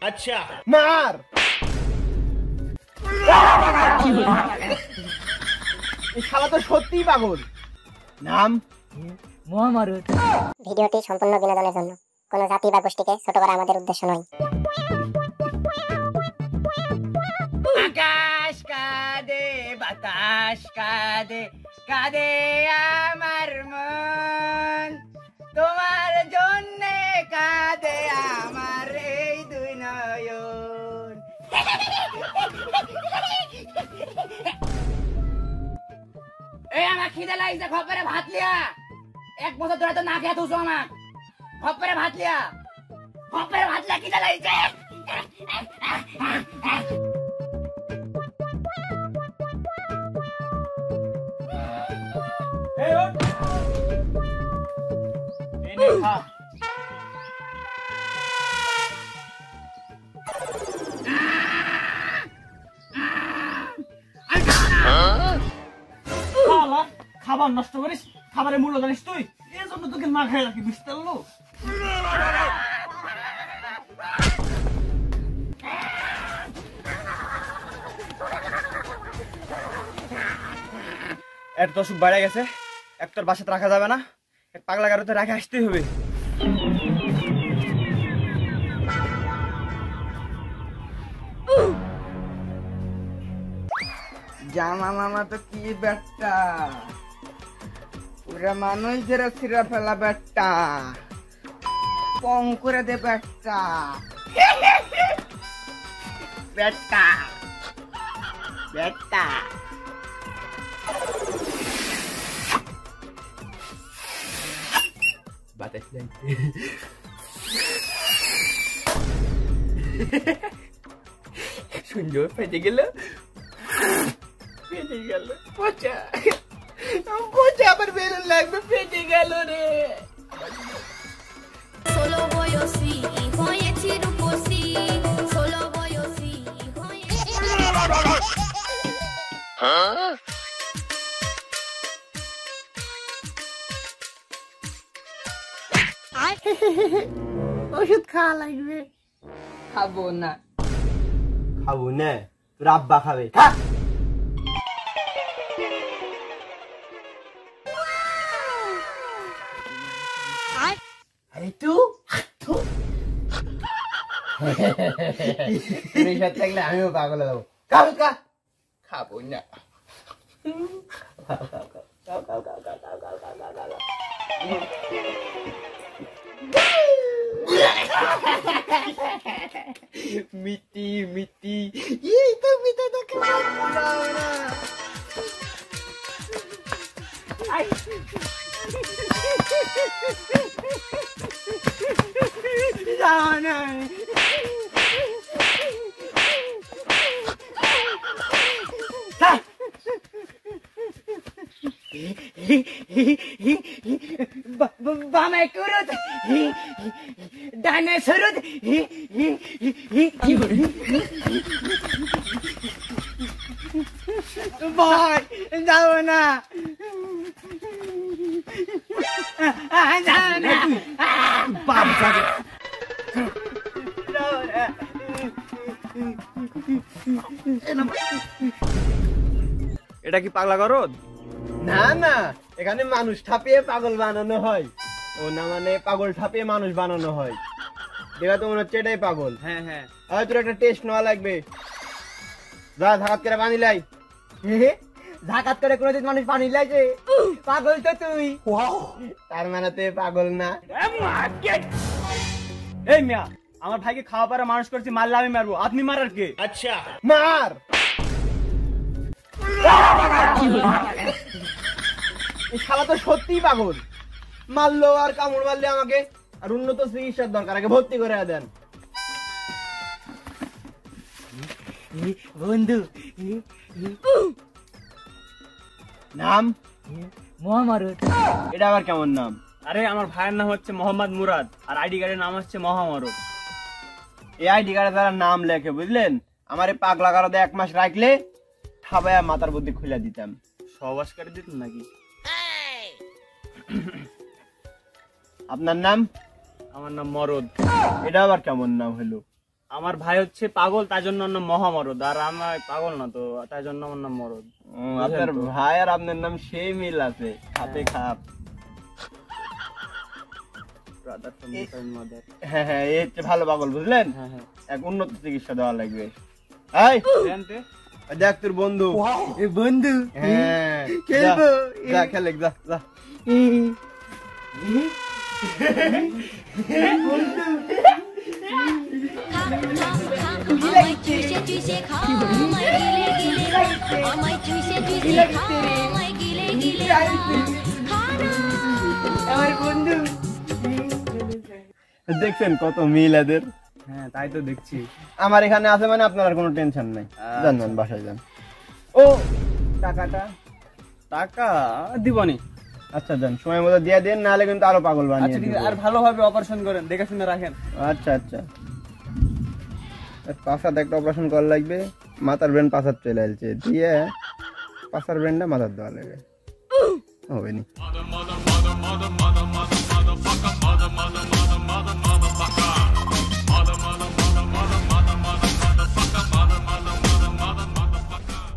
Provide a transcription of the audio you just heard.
अच्छा মার এই শালা তো সত্যিই পাগল। নাম মহামারত। ভিডিওটি সম্পূর্ণ বিনোদনের জন্য, কোনো জাতি বা গোষ্ঠীকে ছোট করা আমাদের উদ্দেশ্য নয়। আকাশ কাঁদে বাতাস কাঁদে কাঁদে আমার মন, তোমার জন্যে কাঁদে আমার এই দুই নয়ন। এই আমার খিদে লাগছে, খপরে ভাত লিয়া। 1 বছর ধরে তো না খেয়ে তুসো আমার। খপরে ভাত লিয়া, খপরে ভাত লিয়া, খিদে লাগছে। খাবার নষ্ট করিস, খাবারের মূল্য জানিস তুই? এই জন্য তোকে না খেয়ে রাখি, বুঝতে পারলো? এত তো অসুখ বেড়ে গেছে, এক তোর বাসাতে রাখা যাবে না, এক পাগলা গারোতে রাখে আসতেই হবে। জামা মামা তো কি বেটা, পুরা মানুষ ধরে ছিঁড়া ফেলা বেটা, পং করে দে বেটা, বেটা বেটা। বাতাস লাগছে, সুন্দর ফেটে গেল, ফেটে গেল, পচা পচা আবার বেরোন লাগবে, ফেটে গেল রে। Solo বয়সী হয়েছি রূপসী, ষোলো বয়সী হয়েছি। ওষুধ খাওয়া লাগবে। খাবো না। খাবো না, তোর আব্বা খাবে, খা। থাকলে আমিও পাগল হবো। খাবো না। মিটি মিটি, এই তো মিটা তো খাওয়া না। যাও না। বামে কুরুত, ডানে সরুত। ভাই যাও না, যাও না, বাপ যাবে। যাও না। এটা কি পাগলা গরদ? না না, এখানে মানুষ ঠাপিয়ে পাগল বানানো হয়। ও না, মানে পাগল ঠাপিয়ে মানুষ বানানো হয়। দেখা তো মনে হচ্ছে এটাই পাগল। হ্যাঁ হ্যাঁ, তোর একটা টেস্ট নেওয়া লাগবে। যা ধাকাত করে পানি লাই। ধাকাত করে কোনোদিন মানুষ পানি লাগে? পাগল তো তুই। তার মানে তুই পাগল না। এই মিয়া, আমার ভাইকে খাওয়া পারা মানুষ করছি, মারলে আমি মারবো, আপনি মারার কে? আচ্ছা মার। এই শালা তো সত্যিই পাগল। মারলো আর কামড় মারলে আমাকে, আর উন্নত চিকিৎসার দরকার, আগে ভর্তি করে দেন। বন্ধু, নাম মহামারত। এটা আবার কেমন নাম? আরে আমার ভাইয়ের নাম হচ্ছে মোহাম্মদ মুরাদ, আর আইডি কার্ডের নাম হচ্ছে মহামারত। এই আইডি কার্ডে তারা নাম লেখে, বুঝলেন? আমার এই পাগলা গারদে 1 মাস রাখলে ঠাবায়া মাথার বুদ্ধি খুলে দিতাম। সহবাস করে দিতেন নাকি? আপনার নাম? আমার নাম মরদ। এটা আবার কেমন নাম হলো? আমার ভাই হচ্ছে পাগল, তার জন্য ওর নাম মহামরদ। আর আমার পাগল না তো, তার জন্য আমার নাম মরদ। আপনার ভাই আর আপনার নাম সেই মিল আছে, খাপে খাপ। Brother from different mother. হ্যাঁ হ্যাঁ, এই হচ্ছে ভালো পাগল, বুঝলেন? হ্যাঁ হ্যাঁ, এক উন্নত চিকিৎসা দেওয়া লাগবে। এই জানতে দেখ তোর বন্ধু। বন্ধু হ্যাঁ, খেলবো। যা খেলে, যা যা। আমায় চুষে চুষে খা, আমায় গিলে গিলে খা, আমায় চুষে চুষে খা, আমায় গিলে গিলে খা, খা না। আমার বন্ধু। দেখছেন কত মিল এদের। হ্যাঁ, তাই তো দেখছি। আমার এখানে আছে মানে আপনার আর কোনো টেনশন নাই। যান যান, বাসায় যান। ও টাকাটা, টাকা দিবনি। আচ্ছা যান, সময় মতো দিয়ে দেন, নাহলে কিন্তু আরো পাগল বানিয়ে আচ্ছা ঠিক দিব। আছে, আর ভালোভাবে অপারেশন করেন, দেখে শুনে রাখেন। আচ্ছা আচ্ছা, পাশাতে একটা অপারেশন করা লাগবে। মাথার ব্রেন পাশার চলে আসছে, দিয়ে পাশার ব্রেনটা মাথার দেওয়া লাগবে, হবে নি।